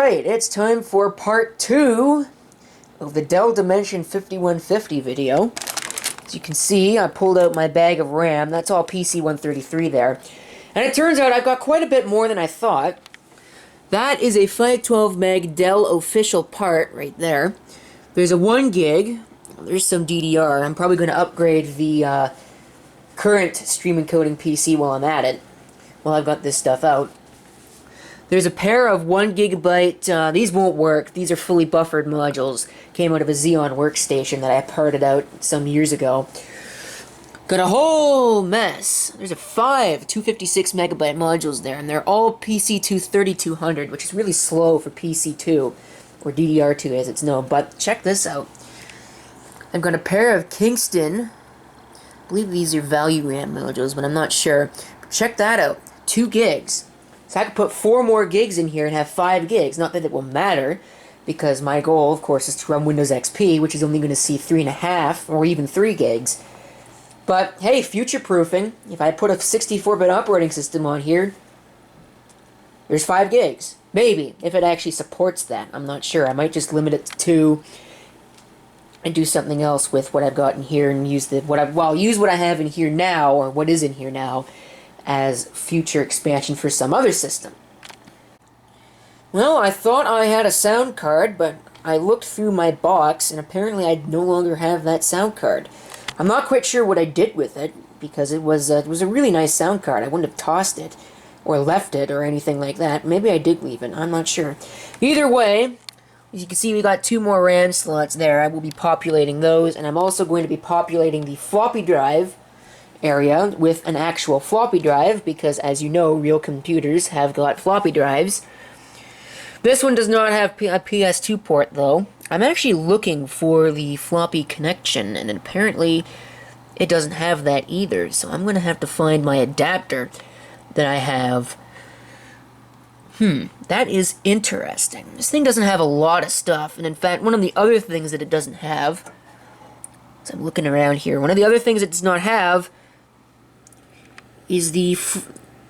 Alright, it's time for part 2 of the Dell Dimension 5150 video. As you can see, I pulled out my bag of RAM. That's all PC-133 there. And it turns out I've got quite a bit more than I thought. That is a 512 meg Dell official part right there. There's a 1 gig. There's some DDR. I'm probably going to upgrade the current stream encoding PC while I'm at it. While I've got this stuff out. There's a pair of 1 gigabyte, these won't work, these are fully buffered modules. Came out of a Xeon workstation that I parted out some years ago. Got a whole mess. There's 5 256 megabyte modules there, and they're all PC2 3200, which is really slow for PC2, or DDR2 as it's known, but check this out. I've got a pair of Kingston, I believe these are value RAM modules, but I'm not sure. Check that out, 2 gigs. So I could put 4 more gigs in here and have 5 gigs. Not that it will matter, because my goal, of course, is to run Windows XP, which is only going to see 3.5 or even 3 gigs. But, hey, future-proofing. If I put a 64-bit operating system on here, there's 5 gigs. Maybe, if it actually supports that. I'm not sure. I might just limit it to 2 and do something else with what I've got in here and use use what I have in here now, or what is in here now, as future expansion for some other system. Well, I thought I had a sound card, but I looked through my box, and apparently I no longer have that sound card. I'm not quite sure what I did with it, because it was a really nice sound card. I wouldn't have tossed it, or left it, or anything like that. Maybe I did leave it, I'm not sure. Either way, as you can see, we got 2 more RAM slots there. I will be populating those, and I'm also going to be populating the floppy drive area with an actual floppy drive, because as you know, real computers have got floppy drives. This one does not have a PS2 port though. I'm actually looking for the floppy connection, and apparently it doesn't have that either, so I'm gonna have to find my adapter that I have. That is interesting. This thing doesn't have a lot of stuff, and in fact, one of the other things that it doesn't have, so I'm looking around here, one of the other things it does not have is the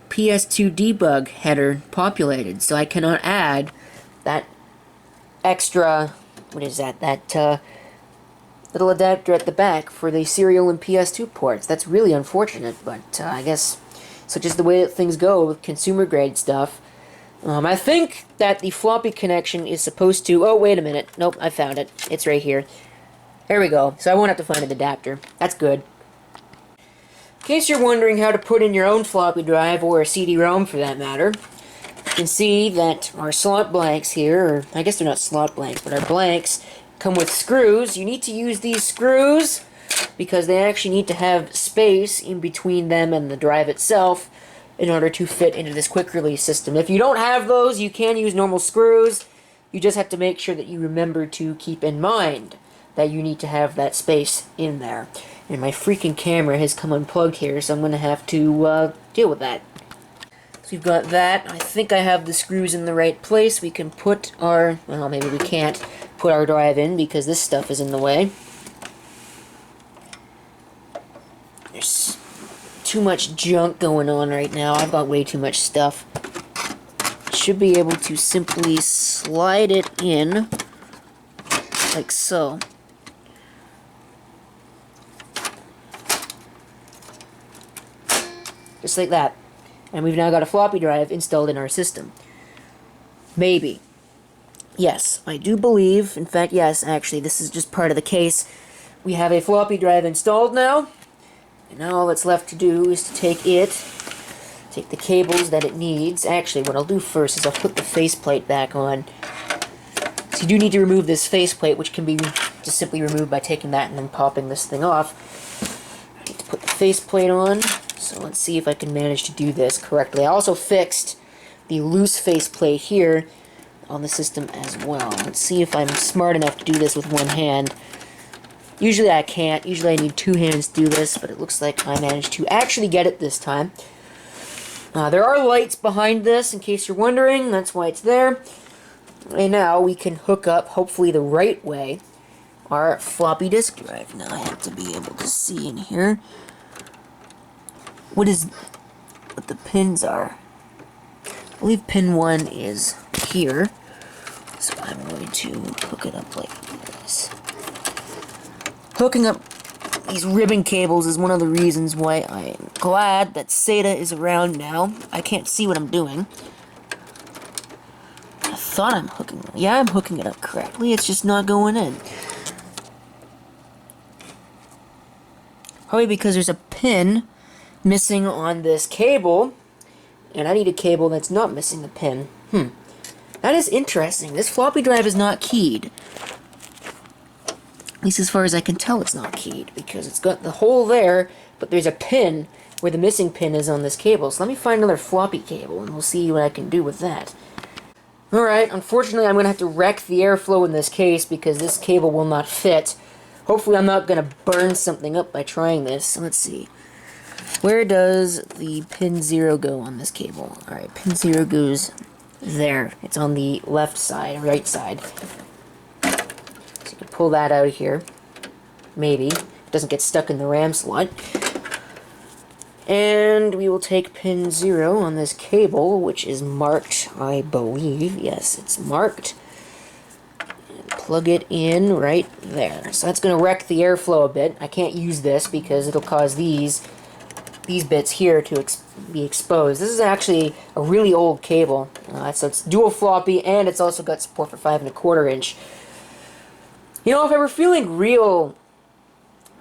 PS2 debug header populated, so I cannot add that extra, what is that, little adapter at the back for the serial and PS2 ports. That's really unfortunate, but I guess such is the way that things go with consumer grade stuff. I think that the floppy connection is supposed to, oh wait a minute, nope, I found it, it's right here. There we go, so I won't have to find an adapter, that's good. In case you're wondering how to put in your own floppy drive, or a CD-ROM for that matter, you can see that our slot blanks here, or I guess they're not slot blanks, but our blanks come with screws. You need to use these screws because they actually need to have space in between them and the drive itself in order to fit into this quick release system. If you don't have those, you can use normal screws. You just have to make sure that you remember to keep in mind that you need to have that space in there. And my freaking camera has come unplugged here, so I'm going to have to deal with that. So we've got that. I think I have the screws in the right place. We can put our, well, maybe we can't put our drive in because this stuff is in the way. There's too much junk going on right now. I've got way too much stuff. Should be able to simply slide it in like so. Just like that. And we've now got a floppy drive installed in our system. Maybe. Yes, I do believe, in fact, yes, actually, this is just part of the case. We have a floppy drive installed now. And now all that's left to do is to take the cables that it needs. Actually, what I'll do first is I'll put the faceplate back on. So you do need to remove this faceplate, which can be just simply removed by taking that and then popping this thing off. I need to put the faceplate on. So let's see if I can manage to do this correctly. I also fixed the loose faceplate here on the system as well. Let's see if I'm smart enough to do this with one hand. Usually I can't. Usually I need 2 hands to do this, but it looks like I managed to actually get it this time. There are lights behind this, in case you're wondering. That's why it's there. And now we can hook up, hopefully the right way, our floppy disk drive. Now I have to be able to see in here what the pins are. I believe pin 1 is here. going to hook it up like this. Hooking up these ribbon cables is one of the reasons why I'm glad that SATA is around now. I can't see what I'm doing. I thought I'm hooking it. Yeah, I'm hooking it up correctly. It's just not going in. Probably because there's a pin missing on this cable. And I need a cable that's not missing the pin. That is interesting. This floppy drive is not keyed. At least as far as I can tell, it's not keyed, because it's got the hole there, but there's a pin where the missing pin is on this cable. So let me find another floppy cable, and we'll see what I can do with that. Alright, unfortunately I'm going to have to wreck the airflow in this case, because this cable will not fit. Hopefully I'm not going to burn something up by trying this. Let's see. Where does the pin 0 go on this cable? Alright, pin 0 goes there. It's on the left side, right side. So you can pull that out of here. Maybe. It doesn't get stuck in the RAM slot. And we will take pin 0 on this cable, which is marked, I believe. Yes, it's marked. And plug it in right there. So that's going to wreck the airflow a bit. I can't use this because it'll cause these bits here to be exposed. This is actually a really old cable. So it's dual floppy, and it's also got support for 5 1/4 inch. You know, if I were feeling real...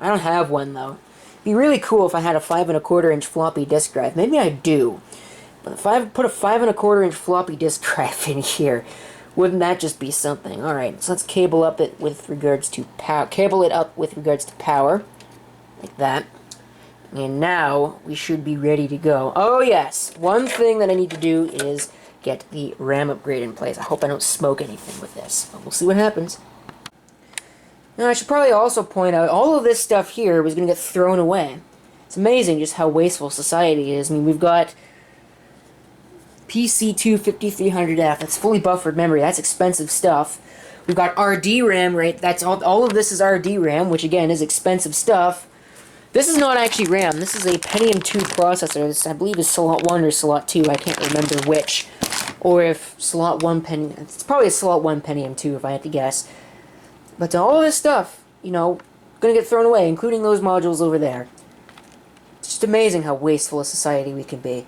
I don't have one, though. It'd be really cool if I had a 5 1/4 inch floppy disk drive. Maybe I do. But if I put a 5 1/4 inch floppy disk drive in here, wouldn't that just be something? Alright, so let's cable up it with regards to power. Cable it up with regards to power. Like that. And now we should be ready to go. Oh yes, one thing that I need to do is get the RAM upgrade in place. I hope I don't smoke anything with this, but we'll see what happens. Now I should probably also point out, all of this stuff here was going to get thrown away. It's amazing just how wasteful society is. I mean, we've got PC2 5300F, that's fully buffered memory, that's expensive stuff. We've got RDRAM, right, that's all of this is RDRAM, which again is expensive stuff. This is not actually RAM. This is a Pentium 2 processor. This, I believe, is slot 1 or slot 2. I can't remember which. Or if slot 1 Pentium... It's probably a slot 1 Pentium 2, if I had to guess. But all this stuff, you know, going to get thrown away, including those modules over there. It's just amazing how wasteful a society we can be.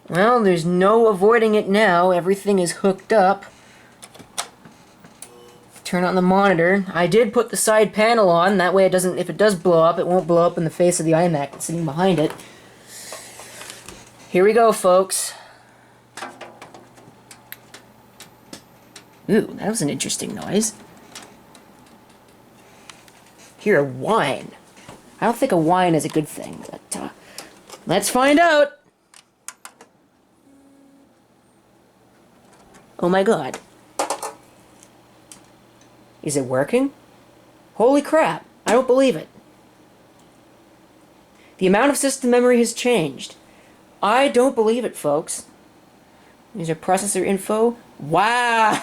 Well, there's no avoiding it now. Everything is hooked up. Turn on the monitor. I did put the side panel on, that way it doesn't, if it does blow up, it won't blow up in the face of the iMac that's sitting behind it. Here we go, folks. Ooh, that was an interesting noise. Hear a whine. I don't think a whine is a good thing, but let's find out. Oh my god. Is it working? Holy crap, I don't believe it. The amount of system memory has changed. I don't believe it, folks. These are processor info. Wow!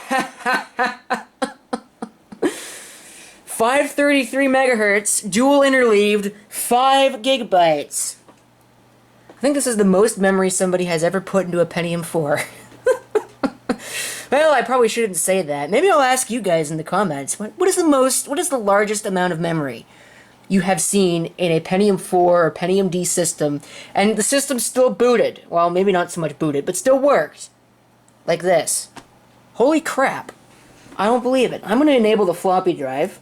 533 megahertz, dual interleaved, 5 gigabytes. I think this is the most memory somebody has ever put into a Pentium 4. Well, I probably shouldn't say that. Maybe I'll ask you guys in the comments. What is the largest amount of memory you have seen in a Pentium 4 or Pentium D system, and the system's still booted? Well, maybe not so much booted, but still works. Like this. Holy crap. I don't believe it. I'm going to enable the floppy drive.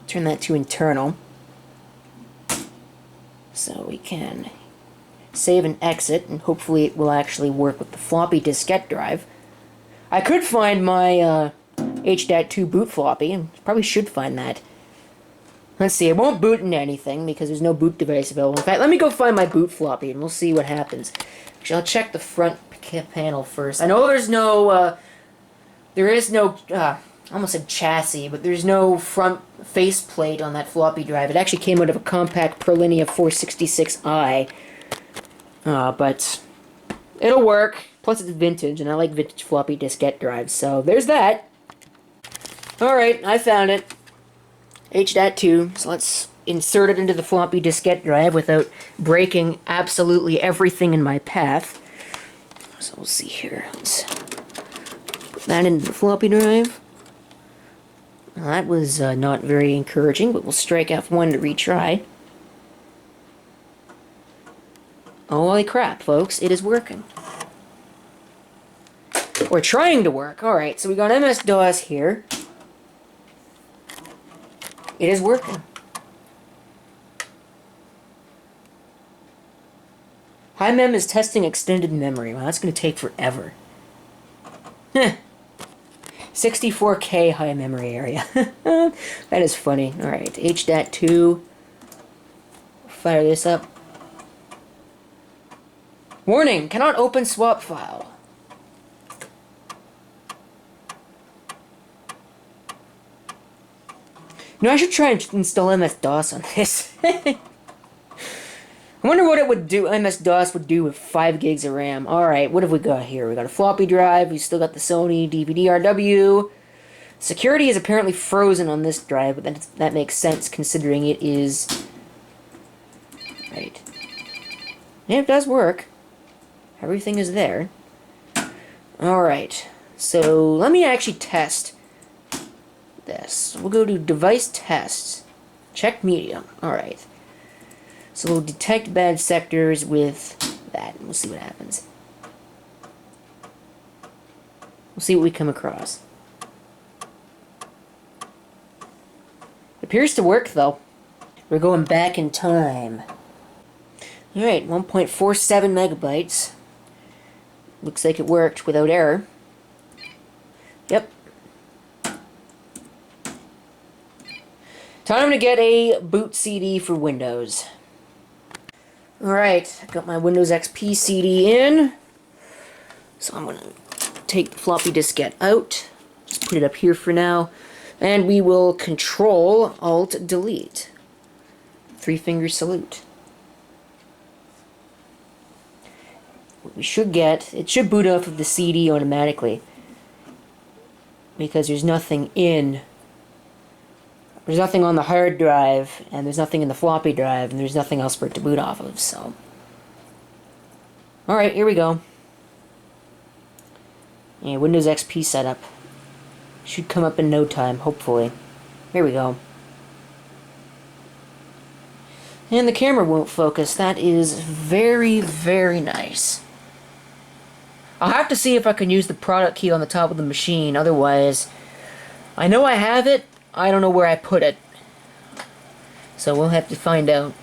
Turn that to internal. So we can save and exit, and hopefully it will actually work with the floppy diskette drive. I could find my H.2 boot floppy, and probably should find that. Let's see, it won't boot into anything because there's no boot device available. In fact, let me go find my boot floppy and we'll see what happens. Actually, I'll check the front panel first. I know there's no, there is no, I almost said chassis, but there's no front faceplate on that floppy drive. It actually came out of a compact Perlinea 466i. But it'll work. Plus it's vintage, and I like vintage floppy diskette drives, so there's that. Alright, I found it. H.2, so let's insert it into the floppy diskette drive without breaking absolutely everything in my path. So we'll see here. Let's put that into the floppy drive. Well, that was not very encouraging, but we'll strike F1 to retry. Holy crap, folks, it is working. Or trying to work. Alright, so we got MS-DOS here. It is working. HiMem is testing extended memory. Well, that's going to take forever. 64K high memory area. That is funny. Alright, HDAT2. Fire this up. Warning, cannot open swap file. You know, I should try and install MS-DOS on this. I wonder what it would do, MS-DOS would do with 5 gigs of RAM. Alright, what have we got here? We got a floppy drive, we still got the Sony DVD-RW. Security is apparently frozen on this drive, but that makes sense considering it is... Right. Yeah, it does work. Everything is there. Alright, so let me actually test this. We'll go to Device Tests. Check Medium. Alright. So we'll detect bad sectors with that, and we'll see what happens. We'll see what we come across. It appears to work, though. We're going back in time. Alright, 1.47 megabytes. Looks like it worked without error. Yep. Time to get a boot CD for Windows. Alright, got my Windows XP CD in. So I'm going to take the floppy diskette out. Just put it up here for now. And we will Control-Alt-Delete. 3-finger salute. What we should get, it should boot off of the CD automatically. Because there's nothing in... There's nothing on the hard drive, and there's nothing in the floppy drive, and there's nothing else for it to boot off of, so... Alright, here we go. Yeah, Windows XP setup. Should come up in no time, hopefully. Here we go. And the camera won't focus. That is very, very nice. I'll have to see if I can use the product key on the top of the machine, otherwise... I know I have it, I don't know where I put it. So we'll have to find out.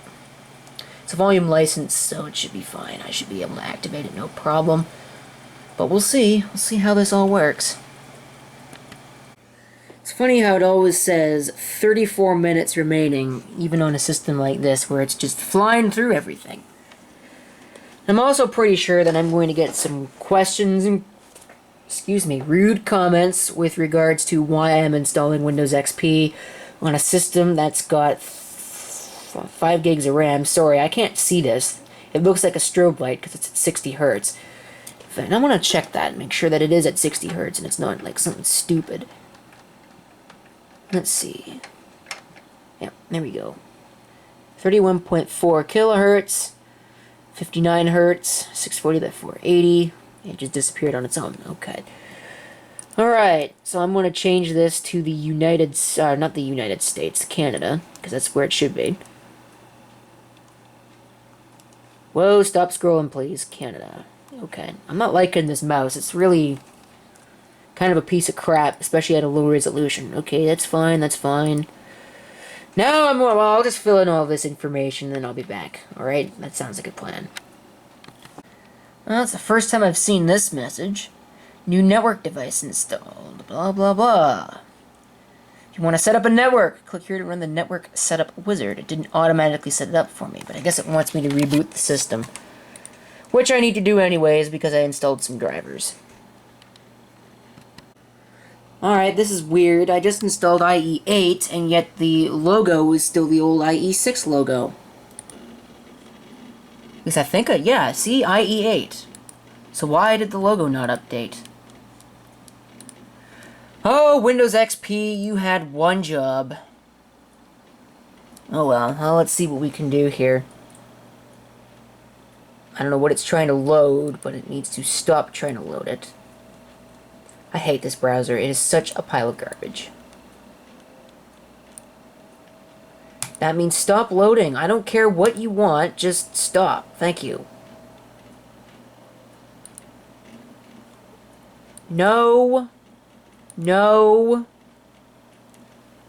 It's a volume license, so it should be fine. I should be able to activate it, no problem. But we'll see. We'll see how this all works. It's funny how it always says 34 minutes remaining, even on a system like this, where it's just flying through everything. I'm also pretty sure that I'm going to get some questions and rude comments with regards to why I'm installing Windows XP on a system that's got 5 gigs of RAM. Sorry, I can't see this. It looks like a strobe light because it's at 60 Hertz. And I want to check that and make sure that it is at 60 Hertz and it's not like something stupid. Let's see. Yep, there we go. 31.4 kilohertz, 59 Hertz, 640 by 480. It just disappeared on its own. Okay. Alright, so I'm going to change this to the not the United States, Canada, because that's where it should be. Whoa, stop scrolling, please. Canada. Okay. I'm not liking this mouse. It's really kind of a piece of crap, especially at a low resolution. Okay, that's fine, that's fine. Now I'll just fill in all this information, and then I'll be back. Alright? That sounds like a plan. Well, that's the first time I've seen this message. New network device installed. Blah, blah, blah. If you want to set up a network, click here to run the network setup wizard. It didn't automatically set it up for me, but I guess it wants me to reboot the system. Which I need to do anyways, because I installed some drivers. Alright, this is weird. I just installed IE8, and yet the logo is still the old IE6 logo. At least I think, yeah, see, IE8. So why did the logo not update? Oh, Windows XP, you had one job. Oh well, let's see what we can do here. I don't know what it's trying to load, but it needs to stop trying to load it. I hate this browser. It is such a pile of garbage. That means stop loading. I don't care what you want, just stop. Thank you. No. No.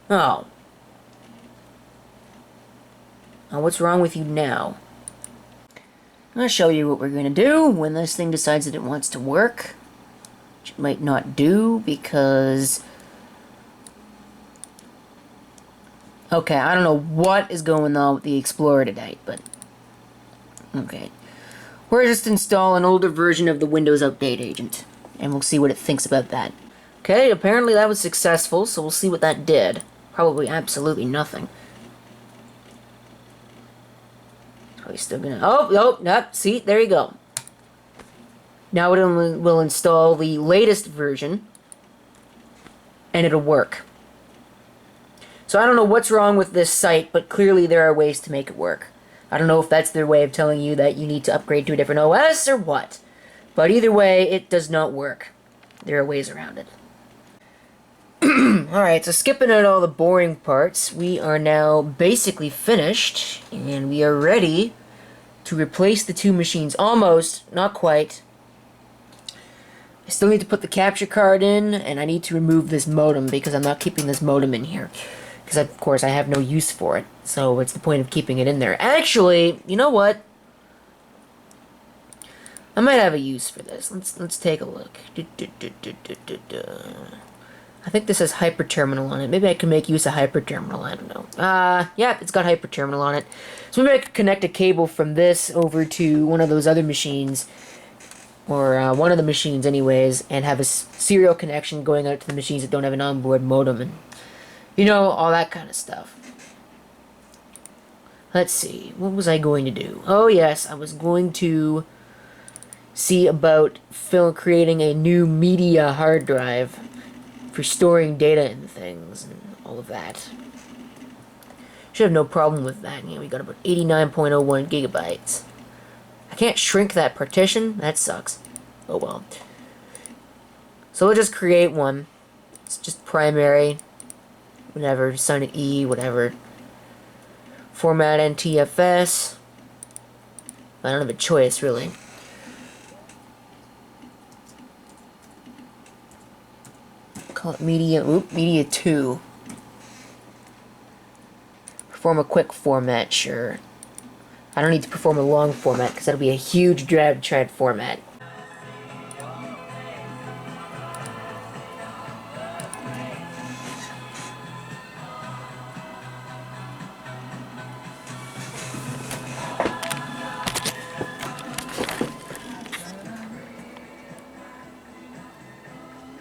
Oh. Now what's wrong with you now? I'm going to show you what we're going to do when this thing decides that it wants to work. Which it might not do because... Okay, I don't know what is going on with the Explorer today, but... Okay. We're just install an older version of the Windows Update Agent, and we'll see what it thinks about that. Okay, apparently that was successful, so we'll see what that did. Probably absolutely nothing. Probably still gonna... Oh, no, see, there you go. Now it will install the latest version, and it'll work. So I don't know what's wrong with this site, but clearly there are ways to make it work. I don't know if that's their way of telling you that you need to upgrade to a different OS or what. But either way, it does not work. There are ways around it. Alright, so skipping out all the boring parts, we are now basically finished, and we are ready to replace the two machines. Almost, not quite. I still need to put the capture card in, and I need to remove this modem because I'm not keeping this modem in here. Because, of course, I have no use for it. So, what's the point of keeping it in there? Actually, you know what? I might have a use for this. Let's take a look. I think this has hyper-terminal on it. Maybe I can make use of hyper-terminal. I don't know. Yeah, it's got hyper-terminal on it. So maybe I could connect a cable from this over to one of those other machines. Or one of the machines anyways. And have a serial connection going out to the machines that don't have an onboard modem. And, you know, all that kind of stuff. Let's see. What was I going to do? Oh, yes. I was going to see about creating a new media hard drive for storing data and things and all of that. Should have no problem with that. Yeah, we got about 89.01 gigabytes. I can't shrink that partition. That sucks. Oh well. So we'll just create one. It's just primary. Whatever. Sign it E. Whatever. Format NTFS. I don't have a choice, really. Call it media. Media 2. Perform a quick format, sure. I don't need to perform a long format because that'll be a huge drag format.